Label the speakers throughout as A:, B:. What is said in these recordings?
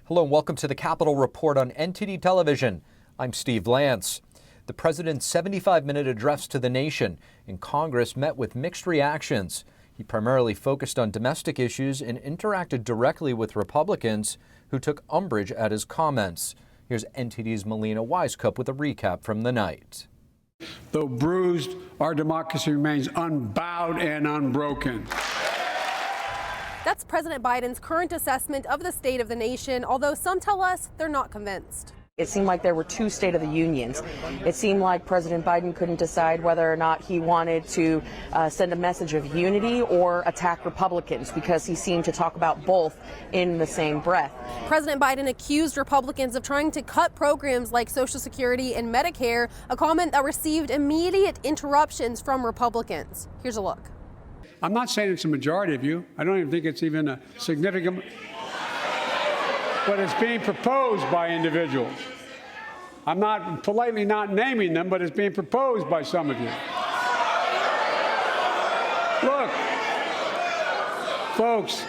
A: Hello and welcome to the Capitol Report on NTD Television. I'm Steve Lance. The president's 75-minute address to the nation in Congress met with mixed reactions. He primarily focused on domestic issues and interacted directly with Republicans who took umbrage at his comments. Here's NTD's Melina Wisecup with a recap from the night.
B: Though bruised, our democracy remains unbowed and unbroken.
C: That's President Biden's current assessment of the state of the nation, although some tell us they're not convinced.
D: It seemed like there were two State of the Unions. It seemed like President Biden couldn't decide whether or not he wanted to send a message of unity or attack Republicans, because he seemed to talk about both in the same breath.
C: President Biden accused Republicans of trying to cut programs like Social Security and Medicare, a comment that received immediate interruptions from Republicans. Here's a look.
B: I'm not saying it's a majority of you. I don't even think it's even a significant, but it's being proposed by individuals. I'm not politely not naming them, but it's being proposed by some of you. Look, folks,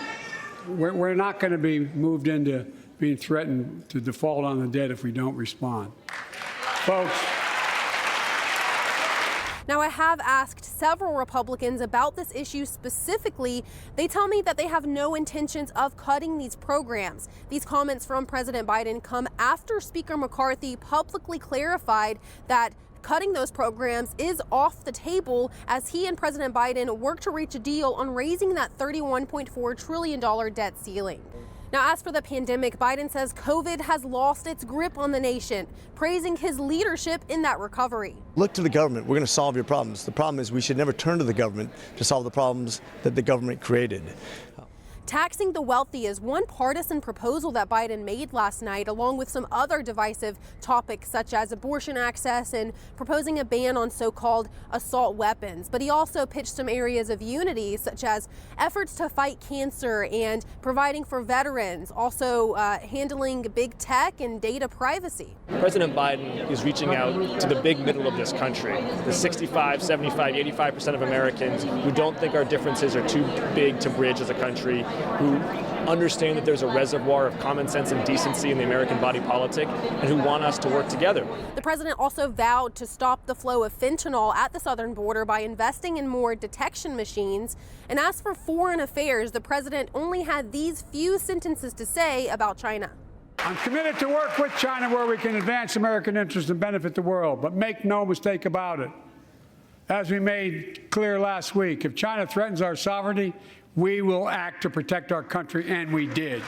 B: we're not going to be moved into being threatened to default on the debt if we don't respond. Folks.
C: Now, I have asked several Republicans about this issue specifically. They tell me that they have no intentions of cutting these programs. These comments from President Biden come after Speaker McCarthy publicly clarified that cutting those programs is off the table as he and President Biden work to reach a deal on raising that $31.4 trillion debt ceiling. Now, as for the pandemic, Biden says COVID has lost its grip on the nation, praising his leadership in that recovery.
E: Look to the government. We're going to solve your problems. The problem is we should never turn to the government to solve the problems that the government created.
C: Taxing the wealthy is one partisan proposal that Biden made last night, along with some other divisive topics such as abortion access and proposing a ban on so-called assault weapons. But he also pitched some areas of unity, such as efforts to fight cancer and providing for veterans, also handling big tech and data privacy.
F: President Biden is reaching out to the big middle of this country, the 65, 75, 85% of Americans who don't think our differences are too big to bridge as a country, who understand that there's a reservoir of common sense and decency in the American body politic, and who want us to work together.
C: The president also vowed to stop the flow of fentanyl at the southern border by investing in more detection machines. And as for foreign affairs, the president only had these few sentences to say about China.
B: I'm committed to work with China where we can advance American interests and benefit the world, but make no mistake about it. As we made clear last week, if China threatens our sovereignty, we will act to protect our country, and we did.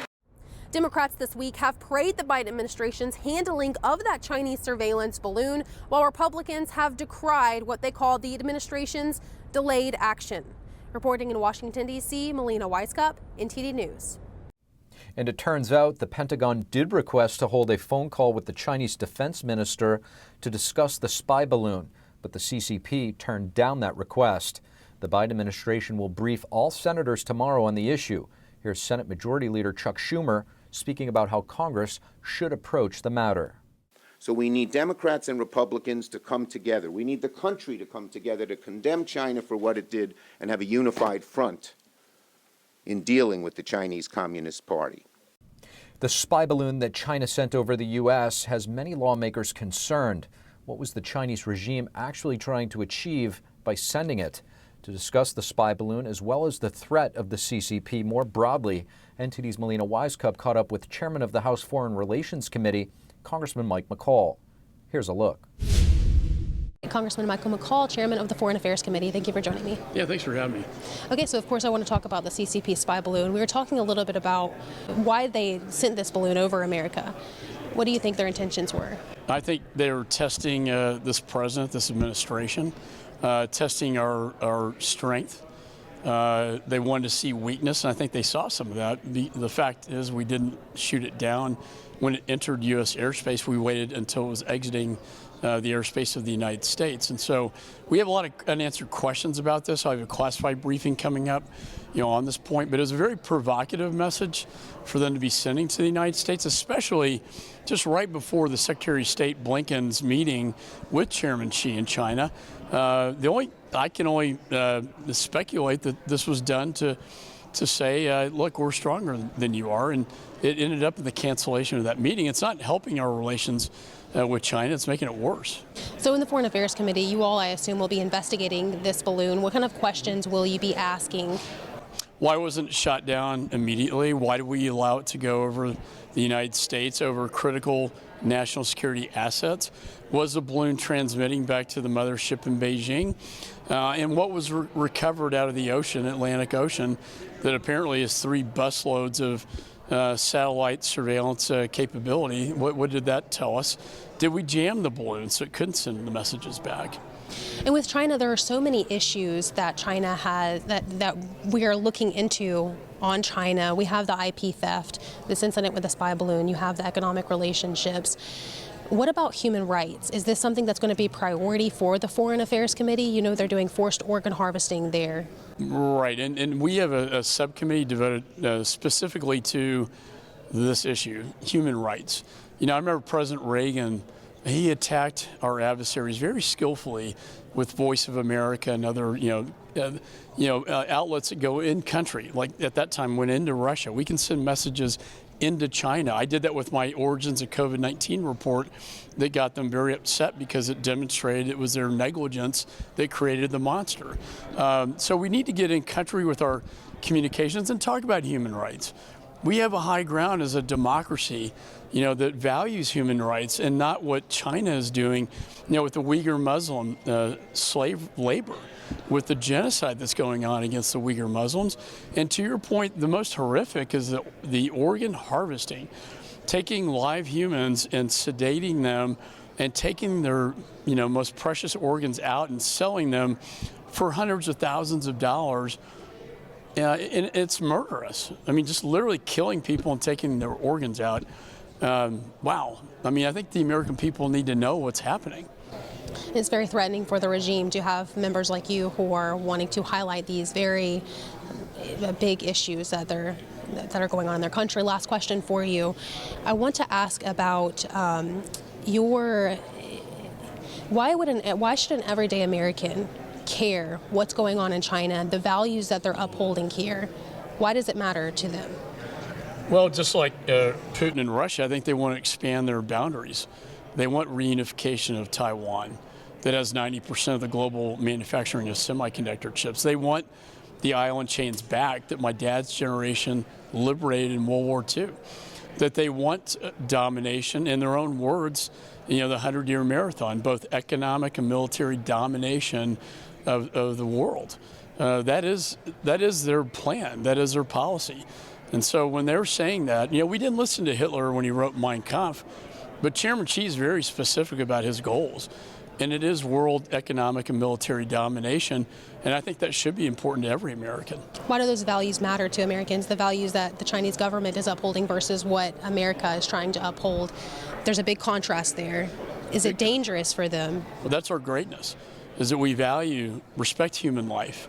C: Democrats this week have praised the Biden administration's handling of that Chinese surveillance balloon, while Republicans have decried what they call the administration's delayed action. Reporting in Washington, D.C., Melina Wisecup, NTD News.
A: And it turns out the Pentagon did request to hold a phone call with the Chinese defense minister to discuss the spy balloon, but the CCP turned down that request. The Biden administration will brief all senators tomorrow on the issue. Here's Senate Majority Leader Chuck Schumer speaking about how Congress should approach the matter.
G: So we need Democrats and Republicans to come together. We need the country to come together to condemn China for what it did and have a unified front in dealing with the Chinese Communist Party.
A: The spy balloon that China sent over the U.S. has many lawmakers concerned. What was the Chinese regime actually trying to achieve by sending it? To discuss the spy balloon as well as the threat of the CCP more broadly, NTD's Melina Wisecup caught up with Chairman of the House Foreign Relations Committee, Congressman Mike McCaul. Here's a look.
H: Congressman Michael McCaul, Chairman of the Foreign Affairs Committee. Thank you for joining me.
I: Yeah, thanks for having me.
H: Okay, so of course I want to talk about the CCP spy balloon. We were talking a little bit about why they sent this balloon over America. What do you think their intentions were?
I: I think they were testing this president, this administration, testing our strength. They wanted to see weakness, and I think they saw some of that. The fact is we didn't shoot it down. When it entered U.S. airspace, we waited until it was exiting the airspace of the United States. And so we have a lot of unanswered questions about this. I have a classified briefing coming up, on this point. But it was a very provocative message for them to be sending to the United States, especially just right before the Secretary of State Blinken's meeting with Chairman Xi in China. I can only speculate that this was done to say, look, we're stronger than you are, and it ended up in the cancellation of that meeting. It's not helping our relations with China, it's making it worse.
H: So in the Foreign Affairs Committee, you all, I assume, will be investigating this balloon. What kind of questions will you be asking?
I: Why wasn't it shot down immediately? Why did we allow it to go over the United States, over critical national security assets? Was the balloon transmitting back to the mothership in Beijing? And what was recovered out of the ocean, Atlantic Ocean, that apparently is 3 busloads of satellite surveillance capability? What did that tell us? Did we jam the balloon so it couldn't send the messages back?
H: And with China, there are so many issues that China has that we are looking into on China. We have the IP theft, this incident with the spy balloon, you have the economic relationships. What about human rights? Is this something that's going to be priority for the Foreign Affairs Committee? You know, they're doing forced organ harvesting there.
I: Right, and we have a subcommittee devoted specifically to this issue, human rights. You know, I remember President Reagan, he attacked our adversaries very skillfully with Voice of America and other, outlets that go in country. Like at that time, went into Russia. We can send messages into China. I did that with my Origins of COVID-19 report that got them very upset because it demonstrated it was their negligence that created the monster. So we need to get in country with our communications and talk about human rights. We have a high ground as a democracy, that values human rights, and not what China is doing, with the Uyghur Muslim slave labor, with the genocide that's going on against the Uyghur Muslims. And to your point, the most horrific is the organ harvesting, taking live humans and sedating them and taking their, most precious organs out and selling them for hundreds of thousands of dollars. And it's murderous. I mean, just literally killing people and taking their organs out. Wow. I mean, I think the American people need to know what's happening.
H: It's very threatening for the regime to have members like you who are wanting to highlight these very big issues that are going on in their country. Last question for you. I want to ask about why should an everyday American care what's going on in China, the values that they're upholding here? Why does it matter to them?
I: Well, just like Putin and Russia, I think they want to expand their boundaries. They want reunification of Taiwan that has 90% of the global manufacturing of semiconductor chips. They want the island chains back that my dad's generation liberated in World War II. That they want domination, in their own words, the 100-year marathon, both economic and military domination of the world. That is their plan. That is their policy. And so when they're saying that, we didn't listen to Hitler when he wrote Mein Kampf, but Chairman Xi is very specific about his goals. And it is world economic and military domination. And I think that should be important to every American.
H: Why do those values matter to Americans, the values that the Chinese government is upholding versus what America is trying to uphold? There's a big contrast there. Is it dangerous for them?
I: Well, that's our greatness, is that we respect human life.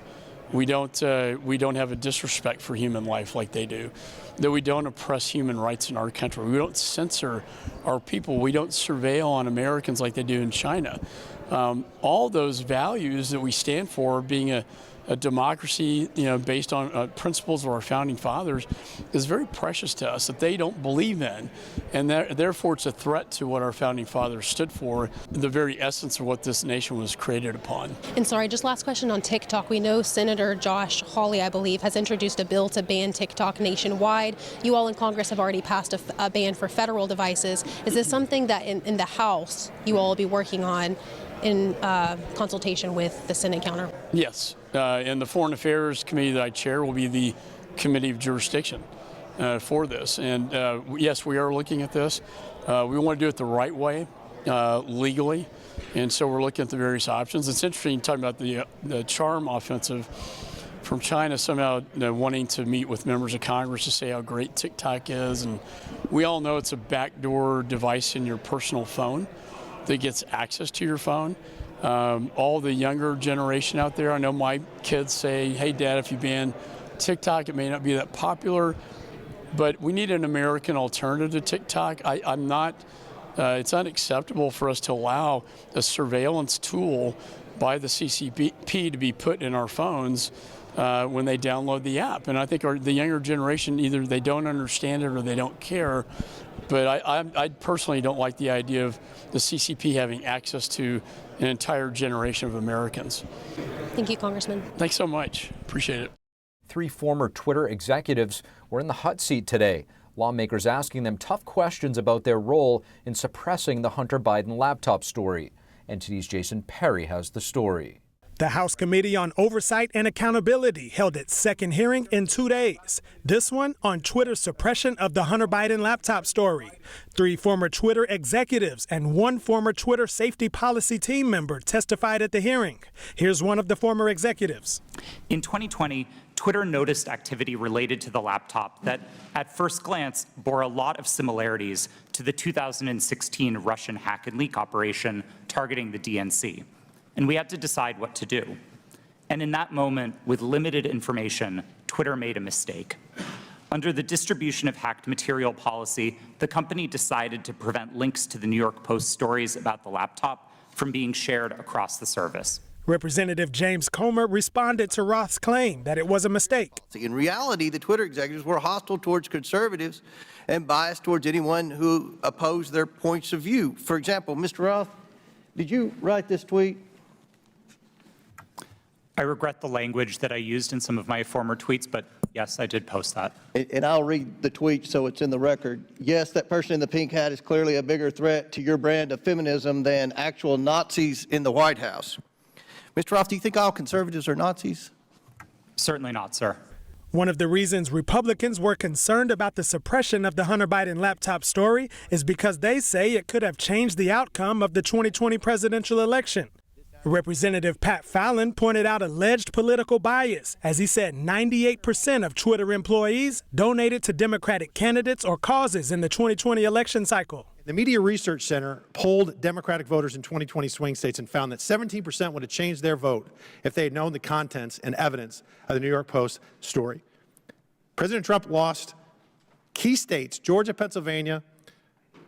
I: We don't have a disrespect for human life like they do. That we don't oppress human rights in our country. We don't censor our people. We don't surveil on Americans like they do in China. All those values that we stand for, being a democracy, based on principles of our founding fathers, is very precious to us that they don't believe in. And therefore, it's a threat to what our founding fathers stood for, the very essence of what this nation was created upon.
H: And sorry, just last question on TikTok. We know Senator Josh Hawley, I believe, has introduced a bill to ban TikTok nationwide. You all in Congress have already passed a ban for federal devices. Is this something that in the House you all will be working on in consultation with the Senate counter?
I: Yes. And the Foreign Affairs Committee that I chair will be the committee of jurisdiction for this. And yes, we are looking at this. We want to do it the right way, legally. And so we're looking at the various options. It's interesting talking about the charm offensive from China, somehow wanting to meet with members of Congress to say how great TikTok is. And we all know it's a backdoor device in your personal phone that gets access to your phone. All the younger generation out there, I know my kids say, hey, Dad, if you ban TikTok, it may not be that popular, but we need an American alternative to TikTok. It's unacceptable for us to allow a surveillance tool by the CCP to be put in our phones when they download the app. And I think the younger generation, either they don't understand it or they don't care. But I personally don't like the idea of the CCP having access to an entire generation of Americans.
H: Thank you, Congressman.
I: Thanks so much. Appreciate it.
A: 3 former Twitter executives were in the hot seat today. Lawmakers asking them tough questions about their role in suppressing the Hunter Biden laptop story. NTD's Jason Perry has the story.
J: The House Committee on Oversight and Accountability held its second hearing in 2 days. This one on Twitter's suppression of the Hunter Biden laptop story. 3 former Twitter executives and 1 former Twitter safety policy team member testified at the hearing. Here's one of the former executives.
K: In 2020, Twitter noticed activity related to the laptop that, at first glance, bore a lot of similarities to the 2016 Russian hack and leak operation targeting the DNC. And we had to decide what to do. And in that moment, with limited information, Twitter made a mistake. Under the distribution of hacked material policy, the company decided to prevent links to the New York Post stories about the laptop from being shared across the service.
J: Representative James Comer responded to Roth's claim that it was a mistake.
L: In reality, the Twitter executives were hostile towards conservatives and biased towards anyone who opposed their points of view. For example, Mr. Roth, did you write this tweet?
K: I regret the language that I used in some of my former tweets, but yes, I did post that.
L: And I'll read the tweet so it's in the record. Yes, that person in the pink hat is clearly a bigger threat to your brand of feminism than actual Nazis in the White House. Mr. Roth, do you think all conservatives are Nazis?
K: Certainly not, sir.
J: One of the reasons Republicans were concerned about the suppression of the Hunter Biden laptop story is because they say it could have changed the outcome of the 2020 presidential election. Representative Pat Fallon pointed out alleged political bias as he said 98% of Twitter employees donated to Democratic candidates or causes in the 2020 election cycle.
M: The Media Research Center polled Democratic voters in 2020 swing states and found that 17% would have changed their vote if they had known the contents and evidence of the New York Post story. President Trump lost key states, Georgia, Pennsylvania,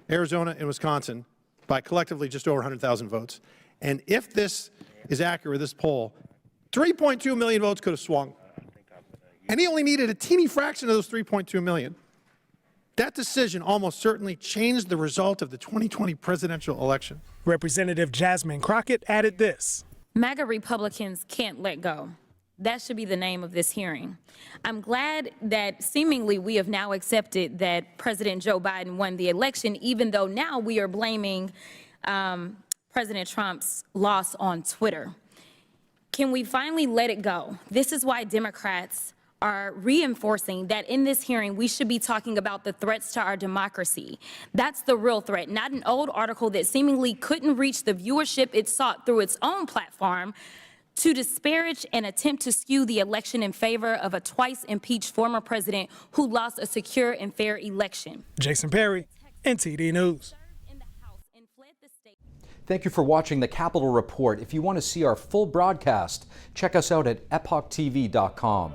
M: Arizona, and Wisconsin, by collectively just over 100,000 votes. And if this is accurate, this poll, 3.2 million votes could have swung. And he only needed a teeny fraction of those 3.2 million. That decision almost certainly changed the result of the 2020 presidential election.
J: Representative Jasmine Crockett added this.
N: MAGA Republicans can't let go. That should be the name of this hearing. I'm glad that seemingly we have now accepted that President Joe Biden won the election, even though now we are blaming President Trump's loss on Twitter. Can we finally let it go? This is why Democrats are reinforcing that in this hearing we should be talking about the threats to our democracy. That's the real threat, not an old article that seemingly couldn't reach the viewership it sought through its own platform to disparage and attempt to skew the election in favor of a twice impeached former president who lost a secure and fair election.
J: Jason Perry, NTD News.
A: Thank you for watching the Capitol Report. If you want to see our full broadcast, check us out at epochtv.com.